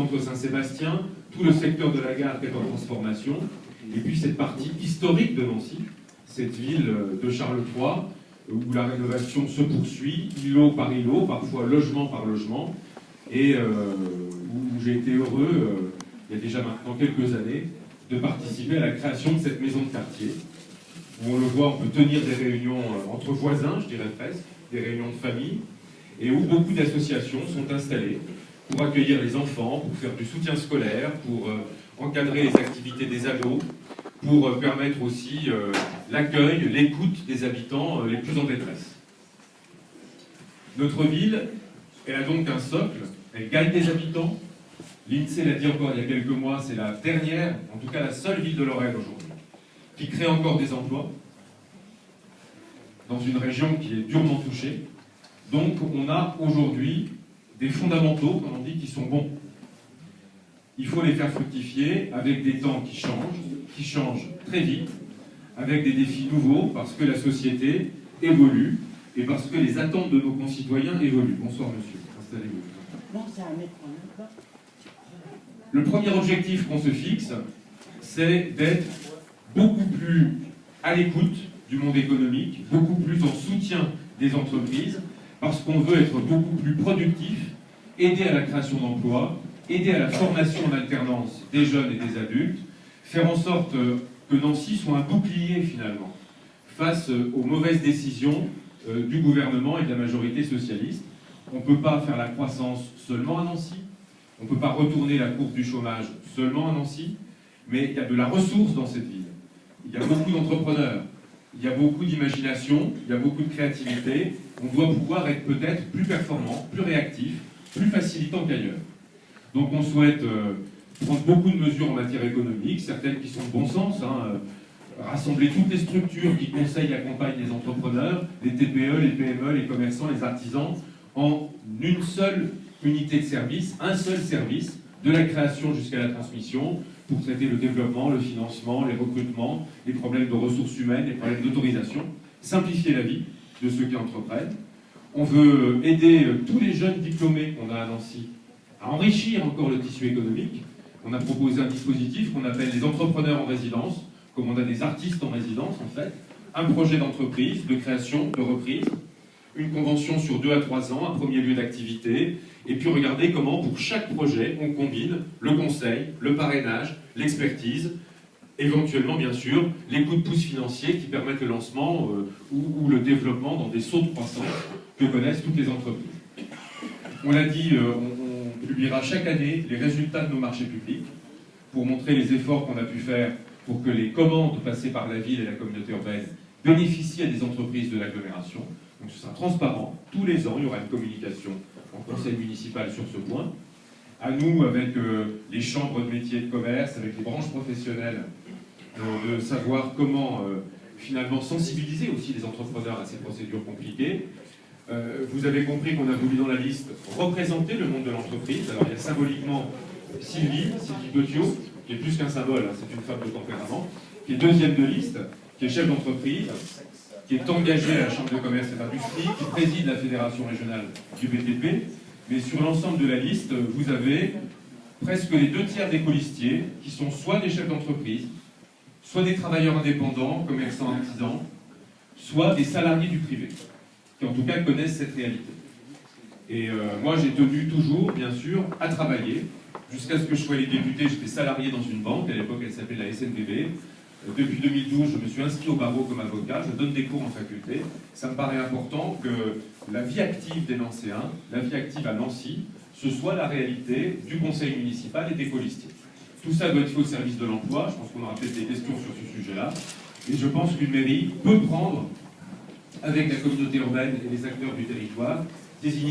centre Saint-Sébastien, tout le secteur de la gare qui est en transformation, et puis cette partie historique de Nancy, cette ville de Charles III, où la rénovation se poursuit, îlot par îlot, parfois logement par logement, et où j'ai été heureux, il y a déjà maintenant quelques années, de participer à la création de cette maison de quartier, où on le voit, on peut tenir des réunions entre voisins, je dirais presque, des réunions de famille, et où beaucoup d'associations sont installées pour accueillir les enfants, pour faire du soutien scolaire, pour encadrer les activités des ados, pour permettre aussi l'accueil, l'écoute des habitants les plus en détresse. Notre ville, elle a donc un socle, elle gagne des habitants. L'INSEE l'a dit encore il y a quelques mois, c'est la dernière, en tout cas la seule ville de Lorraine aujourd'hui, qui crée encore des emplois dans une région qui est durement touchée. Donc on a aujourd'hui des fondamentaux, comme on dit, qui sont bons. Il faut les faire fructifier avec des temps qui changent très vite, avec des défis nouveaux, parce que la société évolue et parce que les attentes de nos concitoyens évoluent. Bonsoir monsieur, installez-vous. Le premier objectif qu'on se fixe, c'est d'être beaucoup plus à l'écoute du monde économique, beaucoup plus en soutien des entreprises, parce qu'on veut être beaucoup plus productif, aider à la création d'emplois, aider à la formation en alternance des jeunes et des adultes, faire en sorte que Nancy soit un bouclier finalement face aux mauvaises décisions du gouvernement et de la majorité socialiste. On ne peut pas faire la croissance seulement à Nancy, on ne peut pas retourner la courbe du chômage seulement à Nancy, mais il y a de la ressource dans cette ville. Il y a beaucoup d'entrepreneurs, il y a beaucoup d'imagination, il y a beaucoup de créativité. On doit pouvoir être peut-être plus performant, plus réactif, plus facilitant qu'ailleurs. Donc on souhaite prendre beaucoup de mesures en matière économique, certaines qui sont de bon sens, rassembler toutes les structures qui conseillent et accompagnent les entrepreneurs, les TPE, les PME, les commerçants, les artisans, en une seule unité de service, un seul service, de la création jusqu'à la transmission, pour traiter le développement, le financement, les recrutements, les problèmes de ressources humaines, les problèmes d'autorisation, simplifier la vie de ceux qui entreprennent. On veut aider tous les jeunes diplômés qu'on a à Nancy à enrichir encore le tissu économique. On a proposé un dispositif qu'on appelle les entrepreneurs en résidence, comme on a des artistes en résidence en fait, un projet d'entreprise, de création, de reprise, une convention sur 2 à 3 ans, un premier lieu d'activité, et puis regarder comment pour chaque projet on combine le conseil, le parrainage, l'expertise, éventuellement bien sûr les coups de pouce financiers qui permettent le lancement ou le développement dans des sauts de croissance que connaissent toutes les entreprises. On l'a dit, on publiera chaque année les résultats de nos marchés publics pour montrer les efforts qu'on a pu faire pour que les commandes passées par la ville et la communauté urbaine bénéficient à des entreprises de l'agglomération. Donc ce sera transparent. Tous les ans, il y aura une communication en conseil municipal sur ce point. À nous, avec les chambres de métiers et de commerce, avec les branches professionnelles, de savoir comment finalement sensibiliser aussi les entrepreneurs à ces procédures compliquées. Vous avez compris qu'on a voulu dans la liste représenter le monde de l'entreprise. Alors il y a symboliquement Sylvie Petiot, qui est plus qu'un symbole, c'est une femme de tempérament, qui est deuxième de liste, qui est chef d'entreprise, qui est engagée à la Chambre de commerce et d'industrie, qui préside la fédération régionale du BTP. Mais sur l'ensemble de la liste, vous avez presque les 2/3 des colistiers qui sont soit des chefs d'entreprise, soit des travailleurs indépendants, commerçants, artisans, soit des salariés du privé, qui en tout cas connaissent cette réalité. Et moi j'ai tenu toujours, bien sûr, à travailler. Jusqu'à ce que je sois élu député, j'étais salarié dans une banque, à l'époque elle s'appelait la SNBB. Depuis 2012, je me suis inscrit au barreau comme avocat, je donne des cours en faculté. Ça me paraît important que la vie active des Nancéens, la vie active à Nancy, ce soit la réalité du conseil municipal et des colistiers. Tout ça doit être fait au service de l'emploi, je pense qu'on aura peut-être des questions sur ce sujet-là. Et je pense qu'une mairie peut prendre, avec la communauté urbaine et les acteurs du territoire, des initiatives